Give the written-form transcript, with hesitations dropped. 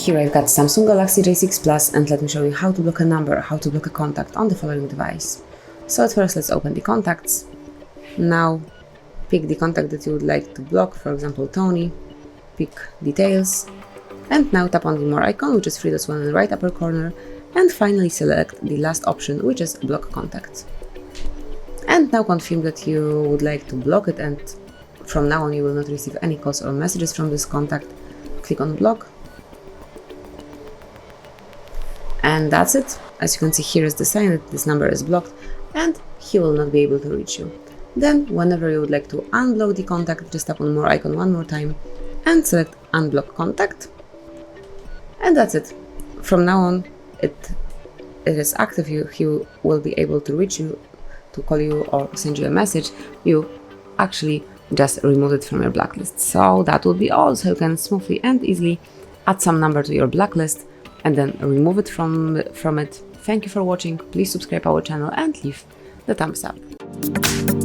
Here I've got Samsung Galaxy J6 Plus, and let me show you how to block a number, how to block a contact on the following device. So at first let's open the contacts. Now pick the contact that you would like to block, for example Tony, pick details, and now tap on the more icon, which is three dots one in the right upper corner, and finally select the last option, which is block contact. And now confirm that you would like to block it, and from now on you will not receive any calls or messages from this contact. Click on block. And that's it. As you can see, here is the sign that this number is blocked and he will not be able to reach you. Then whenever you would like to unblock the contact, just tap on more icon one more time and select unblock contact. And that's it. From now on it is active. He will be able to reach you, to call you or send you a message. You actually just remove it from your blacklist. So that will be all. So you can smoothly and easily add some number to your blacklist and then remove it from it. Thank you for watching. Please subscribe our channel and leave the thumbs up.